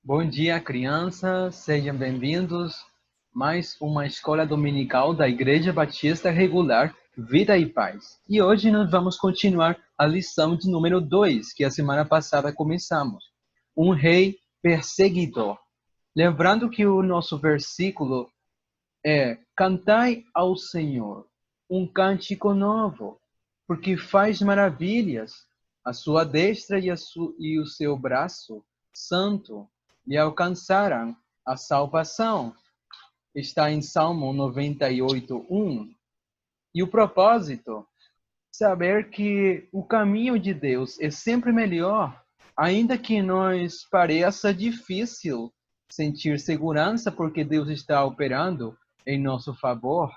Bom dia, crianças. Sejam bem-vindos. Mais uma escola dominical da Igreja Batista Regular Vida e Paz. E hoje nós vamos continuar a lição de número 2, que a semana passada começamos. Um rei perseguidor. Lembrando que o nosso versículo é: cantai ao Senhor um cântico novo, porque faz maravilhas. A sua destra e o seu braço santo lhe alcançaram a salvação. Está em Salmo 98:1. E o propósito, saber que o caminho de Deus é sempre melhor, ainda que nos pareça difícil sentir segurança porque Deus está operando em nosso favor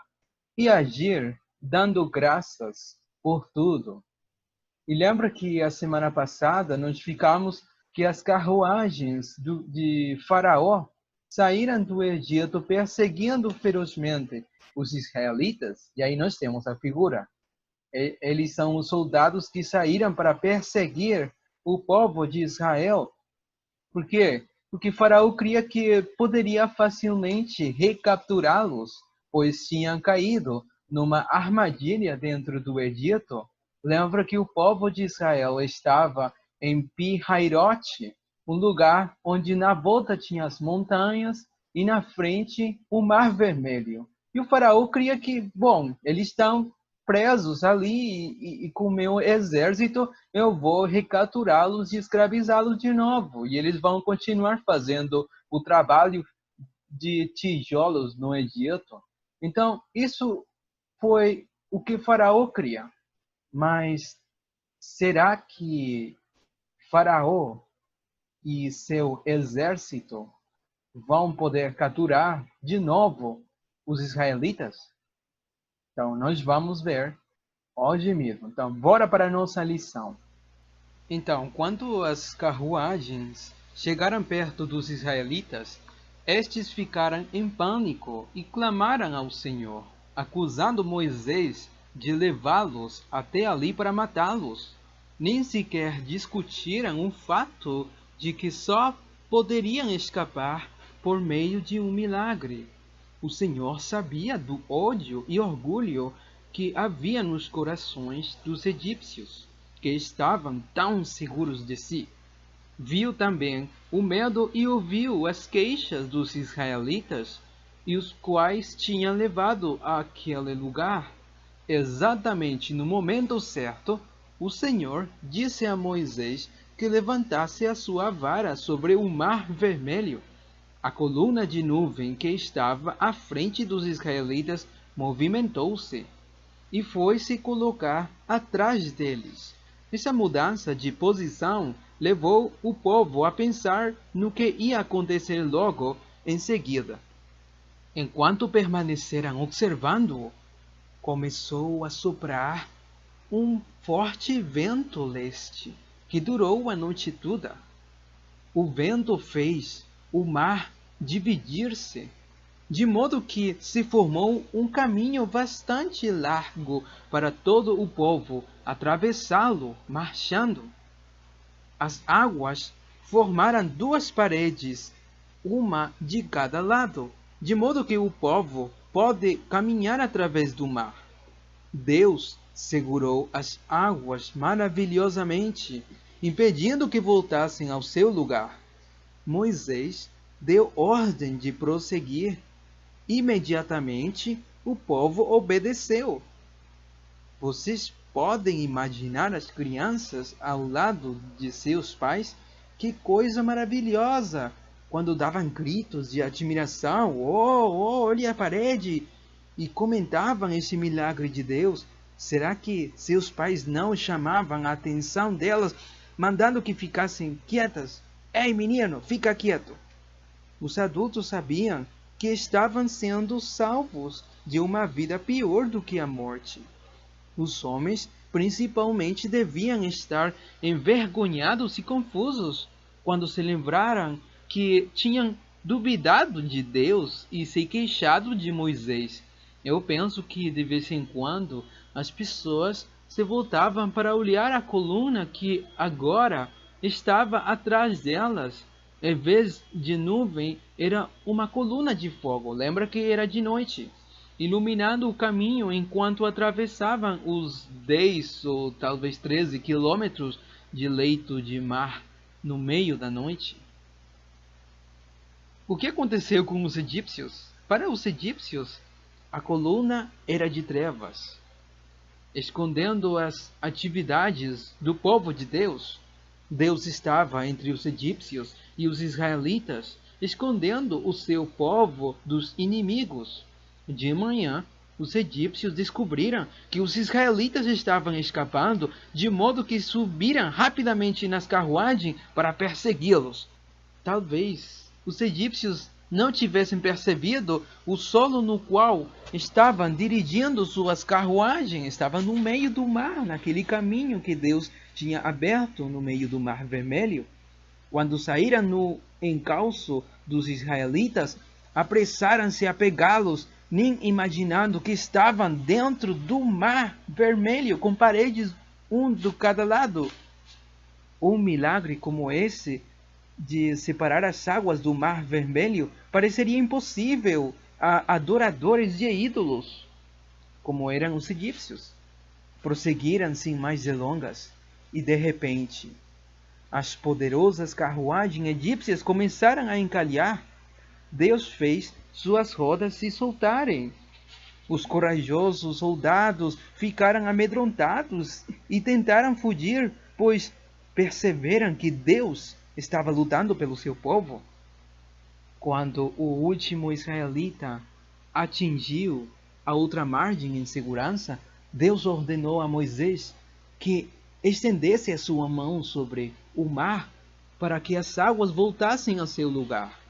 e agir dando graças por tudo. E lembra que a semana passada nós ficamos que as carruagens de Faraó saíram do Egito perseguindo ferozmente os israelitas. E aí nós temos a figura. Eles são os soldados que saíram para perseguir o povo de Israel. Por quê? Porque Faraó cria que poderia facilmente recapturá-los, pois tinham caído numa armadilha dentro do Egito. Lembra que o povo de Israel estava em Pi-Hairote, um lugar onde na volta tinha as montanhas e na frente o Mar Vermelho. E o faraó cria que, bom, eles estão presos ali e com o meu exército eu vou recapturá-los e escravizá-los de novo. E eles vão continuar fazendo o trabalho de tijolos no Egito. Então, isso foi o que Faraó cria. Mas será que Faraó e seu exército vão poder capturar de novo os israelitas? Então, nós vamos ver hoje mesmo. Então, bora para a nossa lição. Então, quando as carruagens chegaram perto dos israelitas, estes ficaram em pânico e clamaram ao Senhor, acusando Moisés de levá-los até ali para matá-los. Nem sequer discutiram o fato de que só poderiam escapar por meio de um milagre. O Senhor sabia do ódio e orgulho que havia nos corações dos egípcios, que estavam tão seguros de si. Viu também o medo e ouviu as queixas dos israelitas, e os quais tinham levado àquele lugar. Exatamente no momento certo, o Senhor disse a Moisés que levantasse a sua vara sobre o Mar Vermelho. A coluna de nuvem que estava à frente dos israelitas movimentou-se e foi se colocar atrás deles. Essa mudança de posição levou o povo a pensar no que ia acontecer logo em seguida. Enquanto permaneceram observando-o, começou a soprar um forte vento leste, que durou a noite toda. O vento fez o mar dividir-se, de modo que se formou um caminho bastante largo para todo o povo atravessá-lo marchando. As águas formaram duas paredes, uma de cada lado, de modo que o povo pode caminhar através do mar. Deus segurou as águas maravilhosamente, impedindo que voltassem ao seu lugar. Moisés deu ordem de prosseguir. Imediatamente, o povo obedeceu. Vocês podem imaginar as crianças ao lado de seus pais? Que coisa maravilhosa! Quando davam gritos de admiração, olha a parede! E comentavam esse milagre de Deus. Será que seus pais não chamavam a atenção delas, mandando que ficassem quietas? Ei, menino, fica quieto! Os adultos sabiam que estavam sendo salvos de uma vida pior do que a morte. Os homens, principalmente, deviam estar envergonhados e confusos quando se lembraram que tinham duvidado de Deus e se queixado de Moisés. Eu penso que, de vez em quando, as pessoas se voltavam para olhar a coluna que agora estava atrás delas Em vez de nuvem, era uma coluna de fogo. Lembra que era de noite, iluminando o caminho enquanto atravessavam os 10 ou talvez 13 quilômetros de leito de mar no meio da noite. O que aconteceu com os egípcios? Para os egípcios, a coluna era de trevas, escondendo as atividades do povo de Deus. Deus estava entre os egípcios e os israelitas, escondendo o seu povo dos inimigos. De manhã, os egípcios descobriram que os israelitas estavam escapando, de modo que subiram rapidamente nas carruagens para persegui-los. Talvez os egípcios não tivessem percebido o solo no qual estavam dirigindo suas carruagens. Estavam no meio do mar, naquele caminho que Deus tinha aberto no meio do Mar Vermelho. Quando saíram no encalço dos israelitas, apressaram-se a pegá-los, nem imaginando que estavam dentro do Mar Vermelho, com paredes um de cada lado. Um milagre como esse de separar as águas do Mar Vermelho pareceria impossível a adoradores de ídolos, como eram os egípcios. Prosseguiram sem mais delongas, e de repente, as poderosas carruagens egípcias começaram a encalhar. Deus fez suas rodas se soltarem. Os corajosos soldados ficaram amedrontados e tentaram fugir, pois perceberam que Deus estava lutando pelo seu povo. Quando o último israelita atingiu a outra margem em segurança, Deus ordenou a Moisés que estendesse a sua mão sobre o mar para que as águas voltassem ao seu lugar.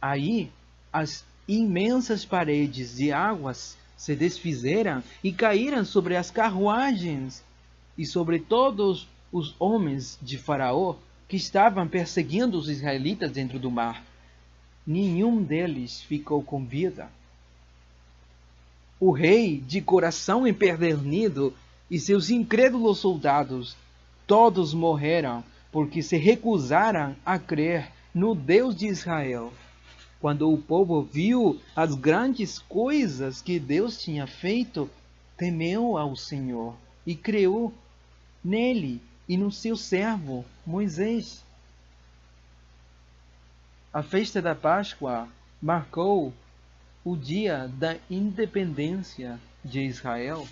Aí, as imensas paredes de águas se desfizeram e caíram sobre as carruagens e sobre todos os homens de Faraó que estavam perseguindo os israelitas dentro do mar. Nenhum deles ficou com vida. O rei, de coração empedernido, e seus incrédulos soldados, todos morreram, porque se recusaram a crer no Deus de Israel. Quando o povo viu as grandes coisas que Deus tinha feito, temeu ao Senhor e creu nele e no seu servo Moisés. A festa da Páscoa marcou o dia da independência de Israel,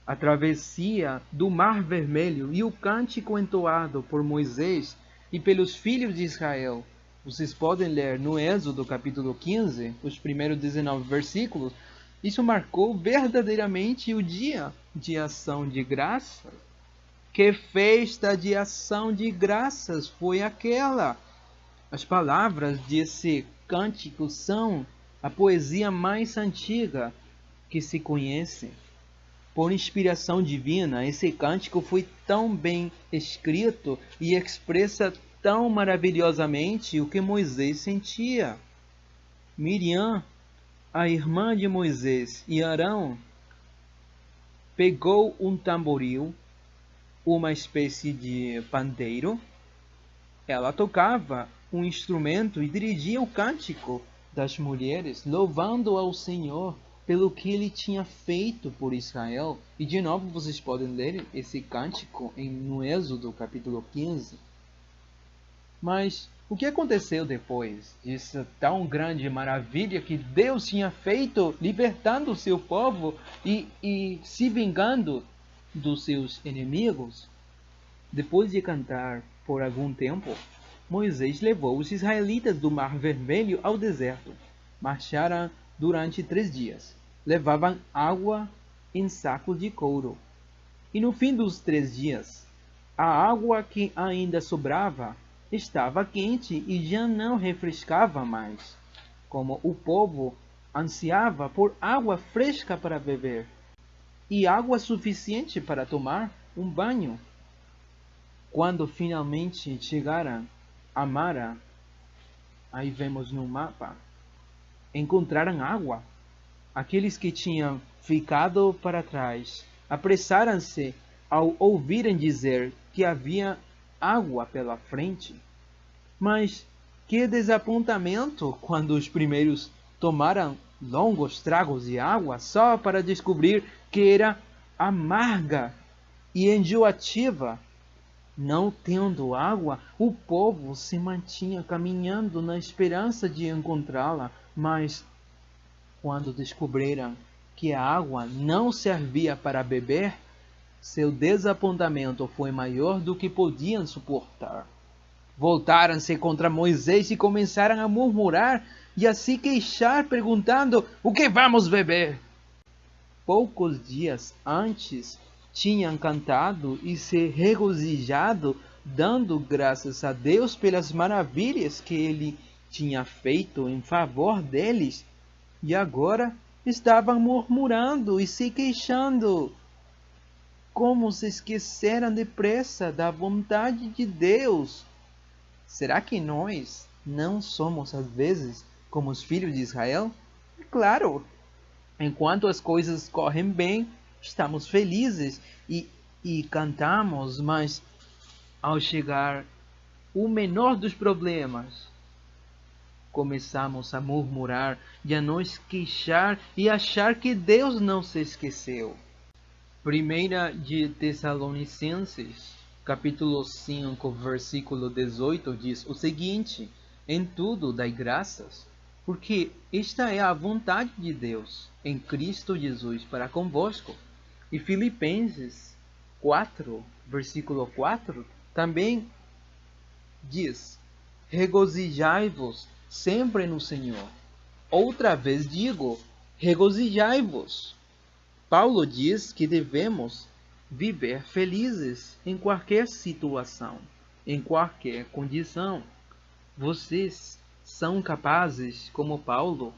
a travessia do Mar Vermelho e o cântico entoado por Moisés e pelos filhos de Israel. Vocês podem ler no Êxodo capítulo 15, os primeiros 19 versículos. Isso marcou verdadeiramente o dia de ação de graças. Que festa de ação de graças foi aquela? As palavras desse cântico são a poesia mais antiga que se conhece. Por inspiração divina, esse cântico foi tão bem escrito e expressa tão maravilhosamente o que Moisés sentia. Miriam, a irmã de Moisés, e Arão, pegou um tamboril, uma espécie de pandeiro. Ela tocava um instrumento e dirigia o cântico das mulheres, louvando ao Senhor pelo que ele tinha feito por Israel. E de novo vocês podem ler esse cântico no Êxodo capítulo 15. Mas o que aconteceu depois dessa tão grande maravilha que Deus tinha feito, libertando o seu povo e se vingando dos seus inimigos? Depois de cantar por algum tempo, Moisés levou os israelitas do Mar Vermelho ao deserto. Marcharam durante 3 dias. Levavam água em sacos de couro. E no fim dos 3 dias, a água que ainda sobrava estava quente e já não refrescava mais. Como o povo ansiava por água fresca para beber e água suficiente para tomar um banho. Quando finalmente chegaram a Mara, aí vemos no mapa, encontraram água. Aqueles que tinham ficado para trás apressaram-se ao ouvirem dizer que havia água pela frente. Mas que desapontamento quando os primeiros tomaram longos tragos de água só para descobrir que era amarga e enjoativa. Não tendo água, o povo se mantinha caminhando na esperança de encontrá-la, mas quando descobriram que a água não servia para beber, seu desapontamento foi maior do que podiam suportar. Voltaram-se contra Moisés e começaram a murmurar e a se queixar, perguntando: o que vamos beber? Poucos dias antes, tinham cantado e se regozijado, dando graças a Deus pelas maravilhas que ele tinha feito em favor deles, e agora estavam murmurando e se queixando. Como se esqueceram depressa da vontade de Deus. Será que nós não somos às vezes como os filhos de Israel? Claro, enquanto as coisas correm bem, estamos felizes e cantamos, mas ao chegar o menor dos problemas, começamos a murmurar e a nos queixar e achar que Deus não se esqueceu. Primeira de Tessalonicenses, capítulo 5, versículo 18, diz o seguinte: em tudo dai graças, porque esta é a vontade de Deus, em Cristo Jesus para convosco. E Filipenses 4, versículo 4, também diz: regozijai-vos sempre no Senhor. Outra vez digo, regozijai-vos. Paulo diz que devemos viver felizes em qualquer situação, em qualquer condição. Vocês são capazes, como Paulo,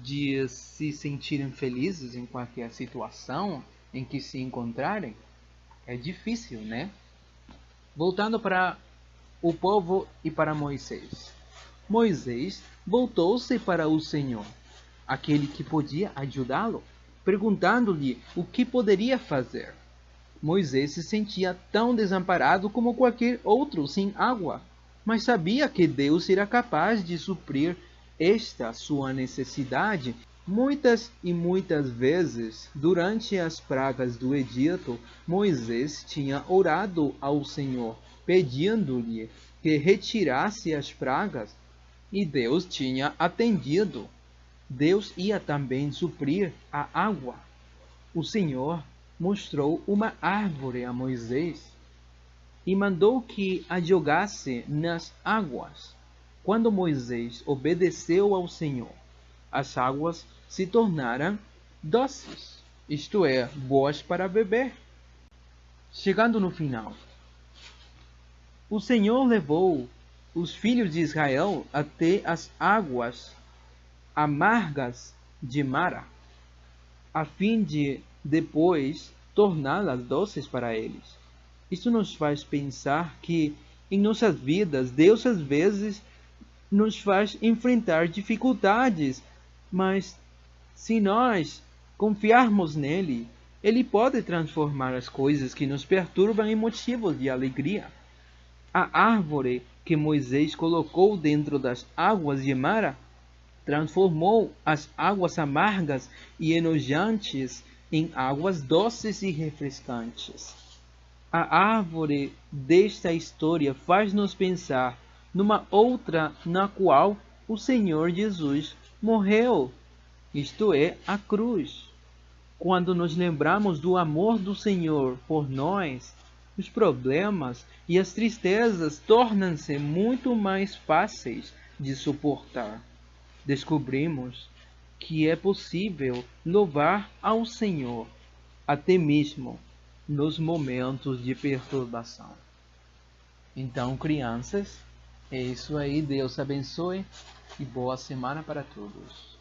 de se sentirem felizes em qualquer situação em que se encontrarem? É difícil, né? Voltando para o povo e para Moisés. Moisés voltou-se para o Senhor, aquele que podia ajudá-lo, perguntando-lhe o que poderia fazer. Moisés se sentia tão desamparado como qualquer outro sem água, mas sabia que Deus era capaz de suprir esta sua necessidade. Muitas e muitas vezes, durante as pragas do Egito, Moisés tinha orado ao Senhor, pedindo-lhe que retirasse as pragas, e Deus tinha atendido. Deus ia também suprir a água. O Senhor mostrou uma árvore a Moisés e mandou que a jogasse nas águas. Quando Moisés obedeceu ao Senhor, as águas se tornaram doces, isto é, boas para beber. Chegando no final, o Senhor levou os filhos de Israel até as águas amargas de Mara, a fim de depois torná-las doces para eles. Isso nos faz pensar que em nossas vidas Deus às vezes nos faz enfrentar dificuldades, mas se nós confiarmos nele, ele pode transformar as coisas que nos perturbam em motivos de alegria. A árvore que Moisés colocou dentro das águas de Mara transformou as águas amargas e enojantes em águas doces e refrescantes. A árvore desta história faz-nos pensar numa outra na qual o Senhor Jesus morreu, isto é, a cruz. Quando nos lembramos do amor do Senhor por nós, os problemas e as tristezas tornam-se muito mais fáceis de suportar. Descobrimos que é possível louvar ao Senhor, até mesmo nos momentos de perturbação. Então, crianças, é isso aí. Deus abençoe e boa semana para todos.